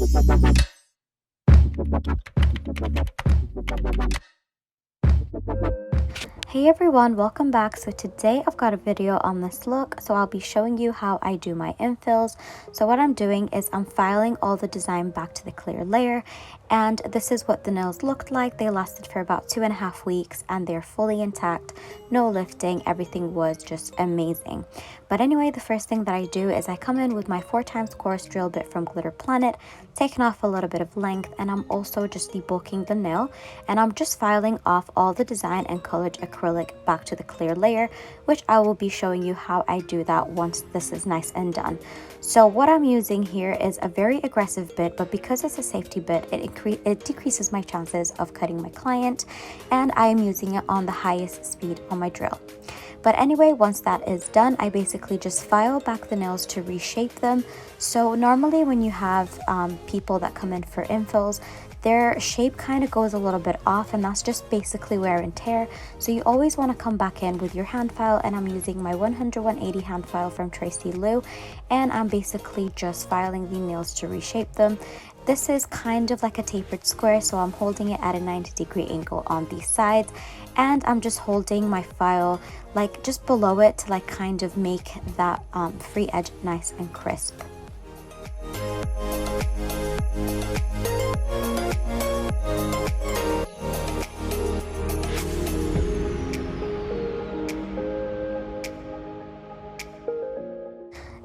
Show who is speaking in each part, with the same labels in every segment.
Speaker 1: Hey everyone, welcome back. So today I've got a video on this look. So I'll be showing you how I do my infills. So what I'm doing is I'm filing all the design back to the clear layer, and this is what the nails looked like. They lasted for about 2.5 weeks and they're fully intact, no lifting, everything was just amazing. But anyway, the first thing that I do is I come in with my 4x coarse drill bit from Glitterplanet, taking off a little bit of length, and I'm also just debulking the nail, and I'm just filing off all the design and colored acrylic back to the clear layer, which I will be showing you how I do that once this is nice and done. So what I'm using here is a very aggressive bit, but because it's a safety bit, it decreases my chances of cutting my client, and I am using it on the highest speed on my drill. But anyway, once that is done, I basically just file back the nails to reshape them. So normally when you have people that come in for infills, their shape kind of goes a little bit off, and that's just basically wear and tear. So you always want to come back in with your hand file, and I'm using my 100-180 hand file from Lulu, and I'm basically just filing the nails to reshape them. This is kind of like a tapered square, so I'm holding it at a 90-degree angle on these sides, and I'm just holding my file like just below it to like kind of make that free edge nice and crisp.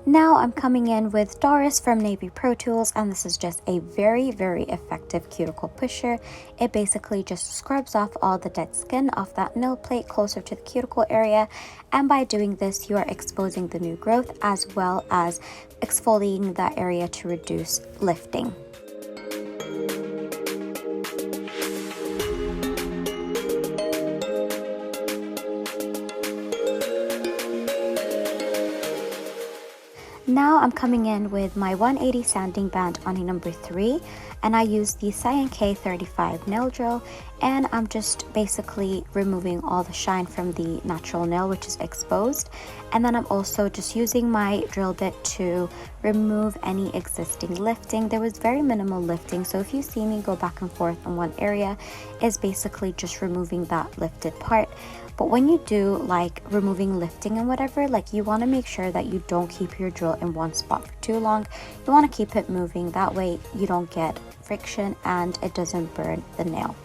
Speaker 1: Now I'm coming in with Doris from Navy Pro Tools, and this is just a very effective cuticle pusher. It basically just scrubs off all the dead skin off that nail plate closer to the cuticle area, and by doing this you are exposing the new growth as well as exfoliating that area to reduce lifting. Now I'm coming in with my 180 sanding band on a number 3, and I use the Cyan K35 nail drill, and I'm just basically removing all the shine from the natural nail which is exposed, and then I'm also just using my drill bit to remove any existing lifting. There was very minimal lifting, so if you see me go back and forth on one area, is basically just removing that lifted part. But when you do like removing lifting and whatever, like you want to make sure that you don't keep your drill in one spot for too long. You want to keep it moving, that way you don't get friction and it doesn't burn the nail.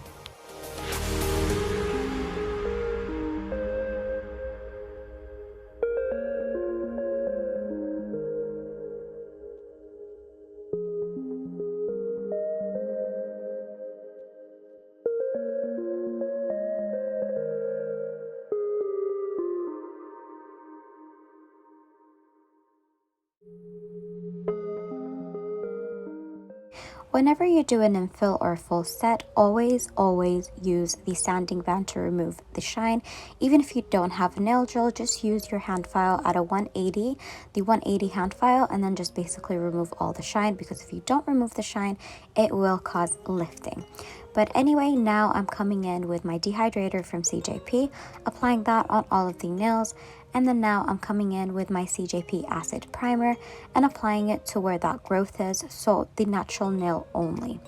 Speaker 1: Whenever you do an infill or a full set, always use the sanding band to remove the shine. Even if you don't have a nail drill, just use your hand file at a 180, the 180 hand file, and then just basically remove all the shine, because if you don't remove the shine, it will cause lifting. But anyway, now I'm coming in with my dehydrator from CJP, applying that on all of the nails. And then now I'm coming in with my CJP acid primer and applying it to where that growth is, so the natural nail only.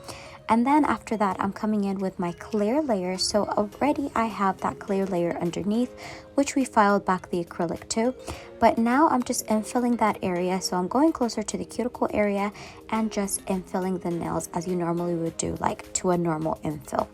Speaker 1: And then after that, I'm coming in with my clear layer. So already I have that clear layer underneath, which we filed back the acrylic to. But now I'm just infilling that area. So I'm going closer to the cuticle area and just infilling the nails as you normally would do, like to a normal infill.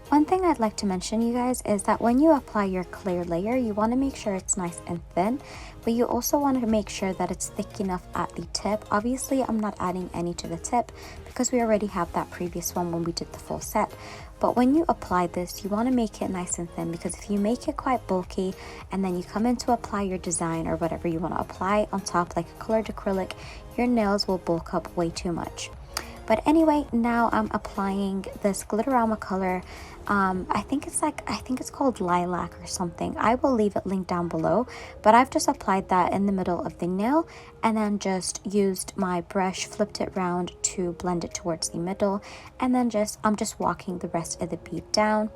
Speaker 1: One thing I'd like to mention, you guys, is that when you apply your clear layer, you want to make sure it's nice and thin, but you also want to make sure that it's thick enough at the tip. Obviously, I'm not adding any to the tip because we already have that previous one when we did the full set. But when you apply this, you want to make it nice and thin, because if you make it quite bulky and then you come in to apply your design or whatever you want to apply on top, like a colored acrylic, your nails will bulk up way too much. But anyway, now I'm applying this Glitterama color. I think it's called Lilac or something. I will leave it linked down below, but I've just applied that in the middle of the nail and then just used my brush, flipped it around to blend it towards the middle, and then I'm just walking the rest of the bead down.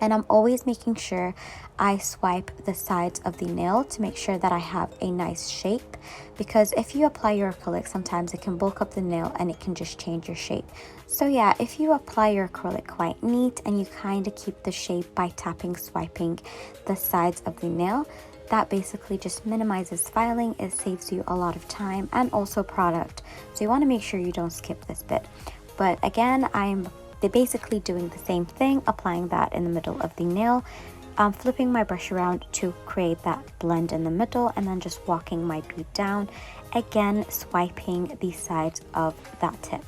Speaker 1: And I'm always making sure I swipe the sides of the nail to make sure that I have a nice shape, because if you apply your acrylic, sometimes it can bulk up the nail and it can just change your shape. So yeah, if you apply your acrylic quite neat and you kind of keep the shape by tapping, swiping the sides of the nail, that basically just minimizes filing. It saves you a lot of time and also product. So you want to make sure you don't skip this bit. But again, they're basically doing the same thing, applying that in the middle of the nail, flipping my brush around to create that blend in the middle, and then just walking my bead down, again swiping the sides of that tip.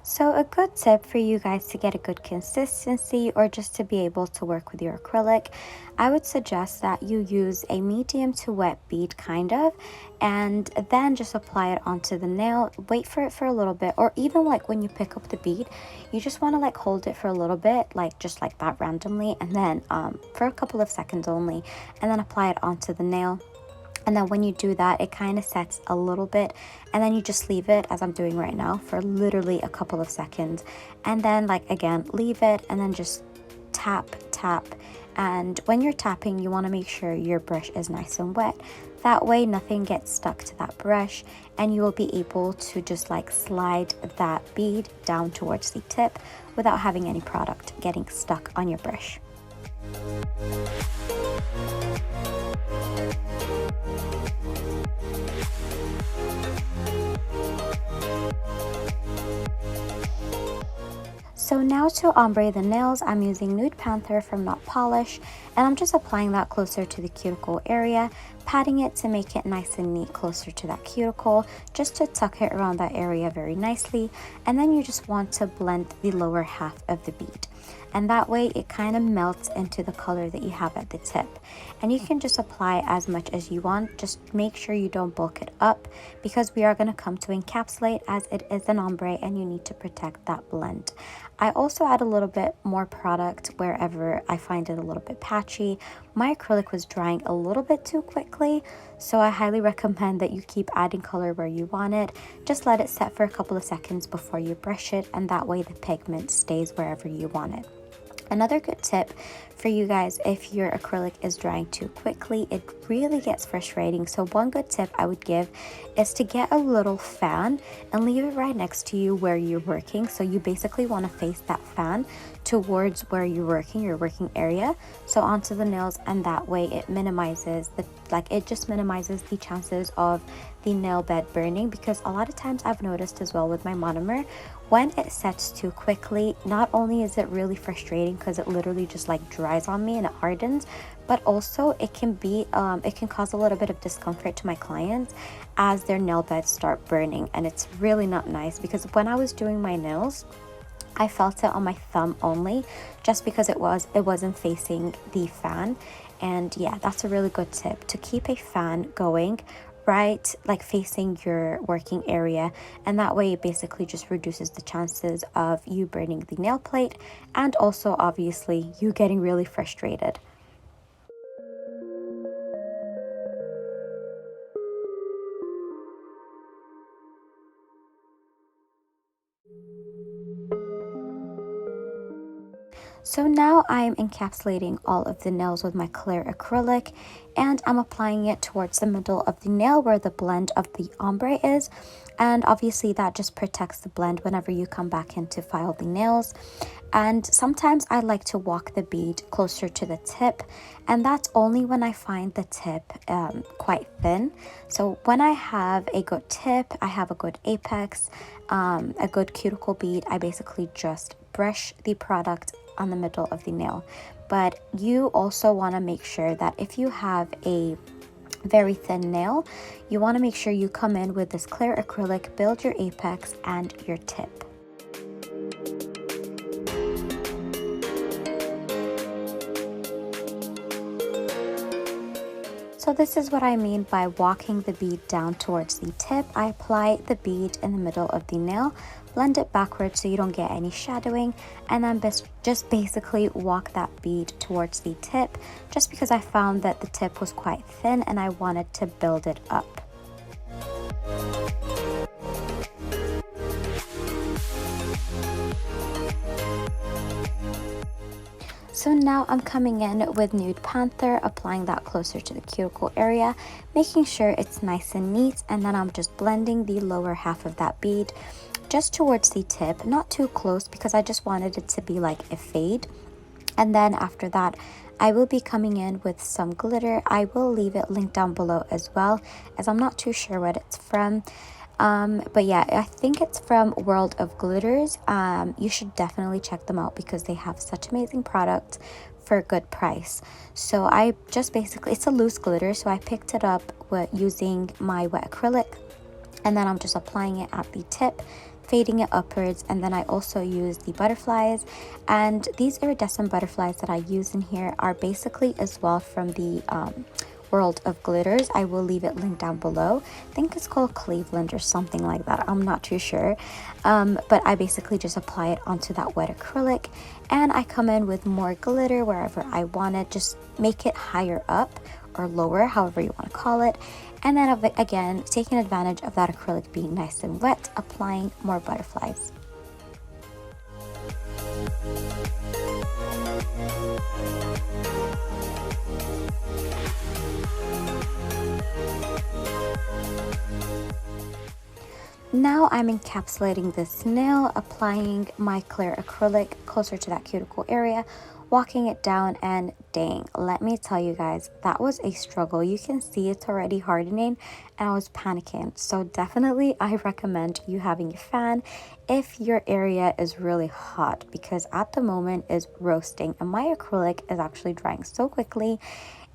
Speaker 1: So a good tip for you guys to get a good consistency or just to be able to work with your acrylic, I would suggest that you use a medium to wet bead kind of, and then just apply it onto the nail. Wait for it for a little bit, or even like when you pick up the bead, you just want to like hold it for a little bit, like just like that randomly, and then for a couple of seconds only, and then apply it onto the nail. And then when you do that, it kind of sets a little bit, and then you just leave it, as I'm doing right now, for literally a couple of seconds. And then like again, leave it and then just tap, tap. And when you're tapping, you want to make sure your brush is nice and wet. That way nothing gets stuck to that brush, and you will be able to just like slide that bead down towards the tip without having any product getting stuck on your brush. So now to ombre the nails, I'm using Nude Panther from Not Polish, and I'm just applying that closer to the cuticle area, patting it to make it nice and neat closer to that cuticle, just to tuck it around that area very nicely. And then you just want to blend the lower half of the bead, and that way it kind of melts into the color that you have at the tip. And you can just apply as much as you want, just make sure you don't bulk it up, because we are going to come to encapsulate, as it is an ombre and you need to protect that blend. I also add a little bit more product wherever I find it a little bit patchy. My acrylic was drying a little bit too quickly, so I highly recommend that you keep adding color where you want it. Just let it set for a couple of seconds before you brush it, and that way the pigment stays wherever you want it. Another good tip for you guys, if your acrylic is drying too quickly, it really gets frustrating. So one good tip I would give is to get a little fan and leave it right next to you where you're working. So you basically want to face that fan towards where you're working, your working area, so onto the nails, and that way it minimizes the chances of the nail bed burning. Because a lot of times I've noticed as well with my monomer, when it sets too quickly, not only is it really frustrating because it literally just like dries on me and it hardens, but also it can cause a little bit of discomfort to my clients as their nail beds start burning, and it's really not nice. Because when I was doing my nails, I felt it on my thumb only, just because it wasn't facing the fan. And yeah, that's a really good tip, to keep a fan going right like facing your working area, and that way it basically just reduces the chances of you burning the nail plate, and also obviously you getting really frustrated. So now I'm encapsulating all of the nails with my clear acrylic, and I'm applying it towards the middle of the nail where the blend of the ombre is. And obviously that just protects the blend whenever you come back in to file the nails. And sometimes I like to walk the bead closer to the tip, and that's only when I find the tip quite thin. So when I have a good tip, I have a good apex, a good cuticle bead, I basically just brush the product on the middle of the nail. But you also want to make sure that if you have a very thin nail, you want to make sure you come in with this clear acrylic, build your apex and your tip. So this is what I mean by walking the bead down towards the tip. I apply the bead in the middle of the nail, blend it backwards so you don't get any shadowing, and then just basically walk that bead towards the tip, just because I found that the tip was quite thin and I wanted to build it up. So now I'm coming in with Nude Panther, applying that closer to the cuticle area, making sure it's nice and neat, and then I'm just blending the lower half of that bead just towards the tip, not too close because I just wanted it to be like a fade. And then after that, I will be coming in with some glitter. I will leave it linked down below as well, as I'm not too sure what it's from. But yeah, I think it's from World of Glitters. You should definitely check them out because they have such amazing products for a good price. So I just basically, it's a loose glitter, so I picked it up using my wet acrylic, and then I'm just applying it at the tip, fading it upwards, and then I also use the butterflies. And these iridescent butterflies that I use in here are basically as well from the World of Glitters. I will leave it linked down below. I think it's called Cleveland or something like that. I'm not too sure. But I basically just apply it onto that wet acrylic, and I come in with more glitter wherever I want it. Just make it higher up or lower, however you want to call it. And then again, taking advantage of that acrylic being nice and wet, applying more butterflies. Now I'm encapsulating this nail, applying my clear acrylic closer to that cuticle area, walking it down, and dang, let me tell you guys, that was a struggle. You can see it's already hardening and I was panicking. So definitely I recommend you having a fan if your area is really hot, because at the moment is roasting and my acrylic is actually drying so quickly.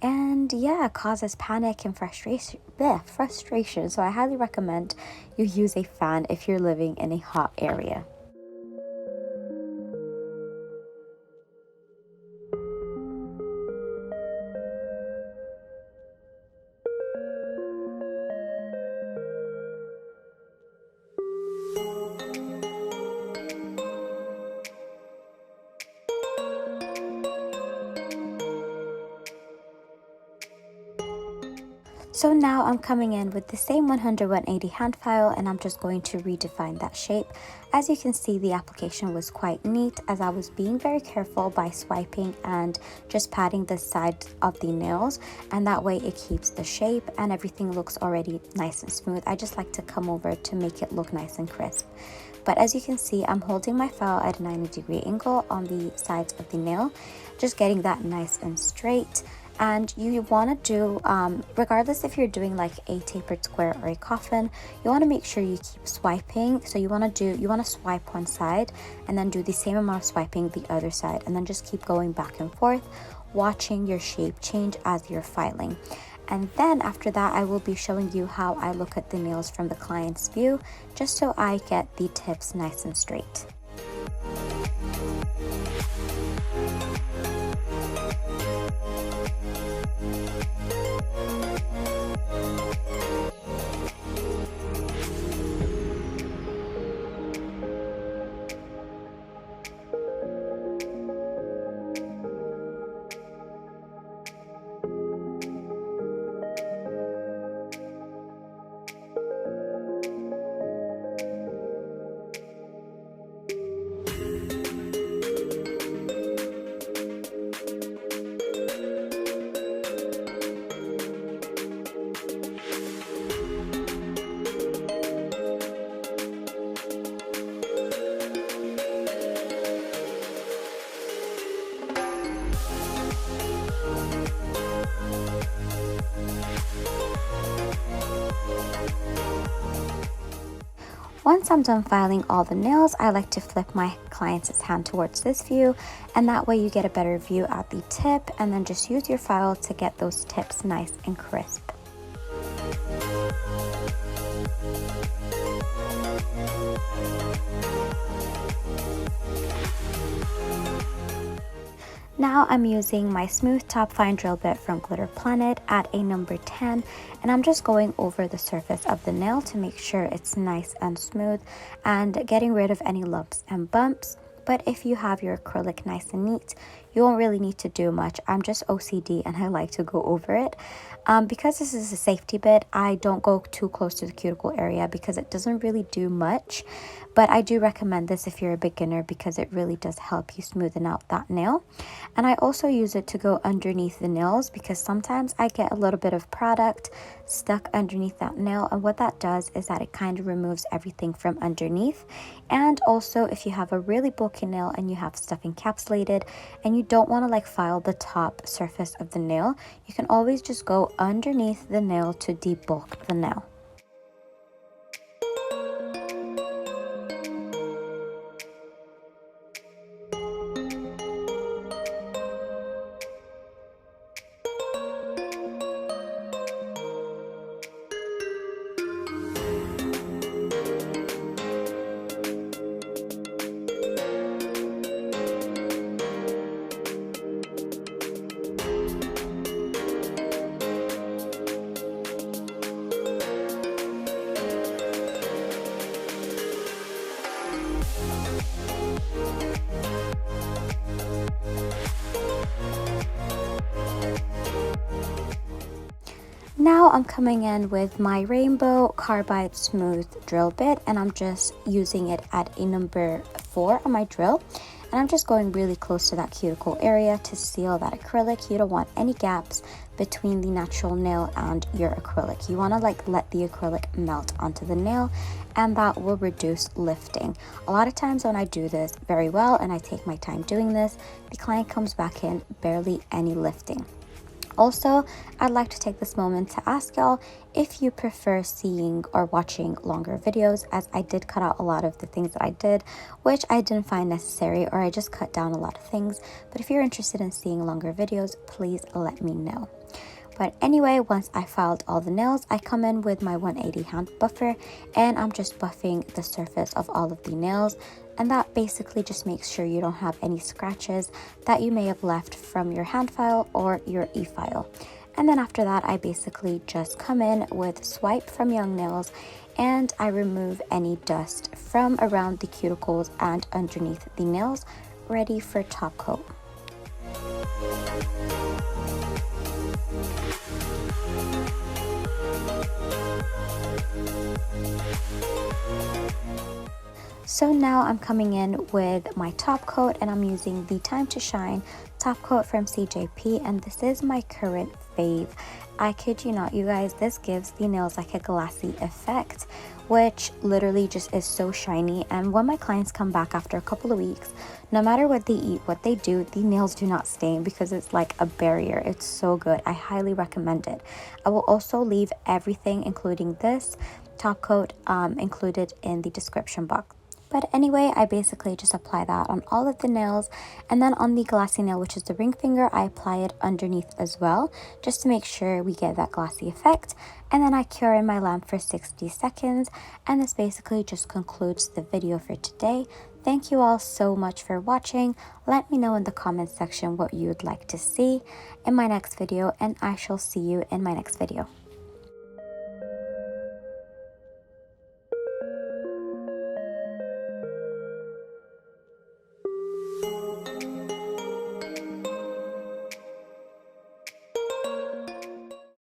Speaker 1: And yeah, it causes panic and frustration. So I highly recommend you use a fan if you're living in a hot area. So now I'm coming in with the same 100-180 hand file, and I'm just going to redefine that shape. As you can see, the application was quite neat as I was being very careful by swiping and just patting the side of the nails, and that way it keeps the shape and everything looks already nice and smooth. I just like to come over to make it look nice and crisp. But as you can see, I'm holding my file at a 90-degree angle on the sides of the nail, just getting that nice and straight. And you want to do, regardless if you're doing like a tapered square or a coffin, you want to make sure you keep swiping. So you want to swipe one side and then do the same amount of swiping the other side, and then just keep going back and forth, watching your shape change as you're filing. And then after that, I will be showing you how I look at the nails from the client's view, just so I get the tips nice and straight. once I'm done filing all the nails, I like to flip my client's hand towards this view, and that way you get a better view at the tip, and then just use your file to get those tips nice and crisp. Now I'm using my smooth top fine drill bit from Glitterplanet at a number 10, and I'm just going over the surface of the nail to make sure it's nice and smooth and getting rid of any lumps and bumps. But if you have your acrylic nice and neat, you won't really need to do much. I'm just OCD and I like to go over it. Because this is a safety bit, I don't go too close to the cuticle area because it doesn't really do much. But I do recommend this if you're a beginner because it really does help you smoothen out that nail. And I also use it to go underneath the nails because sometimes I get a little bit of product stuck underneath that nail, and what that does is that it kind of removes everything from underneath. And also, if you have a really bulky nail and you have stuff encapsulated and you don't want to like file the top surface of the nail, you can always just go underneath the nail to debulk the nail. Now I'm coming in with my rainbow carbide smooth drill bit, and I'm just using it at a number 4 on my drill, and I'm just going really close to that cuticle area to seal that acrylic. You don't want any gaps between the natural nail and your acrylic. You want to like let the acrylic melt onto the nail, and that will reduce lifting. A lot of times when I do this very well and I take my time doing this, the client comes back in barely any lifting. Also, I'd like to take this moment to ask y'all if you prefer seeing or watching longer videos, as I did cut out a lot of the things that I did, which I didn't find necessary, or I just cut down a lot of things. But if you're interested in seeing longer videos, please let me know. But anyway, once I filed all the nails, I come in with my 180 hand buffer, and I'm just buffing the surface of all of the nails. And that basically just makes sure you don't have any scratches that you may have left from your hand file or your e-file. And then after that, I basically just come in with Swipe from Young Nails, and I remove any dust from around the cuticles and underneath the nails, ready for top coat. So now I'm coming in with my top coat, and I'm using the Time to Shine top coat from CJP, and this is my current fave. I kid you not, you guys, this gives the nails like a glassy effect, which literally just is so shiny. And when my clients come back after a couple of weeks, no matter what they eat, what they do, the nails do not stain because it's like a barrier. It's so good. I highly recommend it. I will also leave everything, including this top coat, included in the description box. But anyway, I basically just apply that on all of the nails, and then on the glassy nail, which is the ring finger, I apply it underneath as well, just to make sure we get that glossy effect. And then I cure in my lamp for 60 seconds, and this basically just concludes the video for today. Thank you all so much for watching. Let me know in the comments section what you would like to see in my next video, and I shall see you in my next video.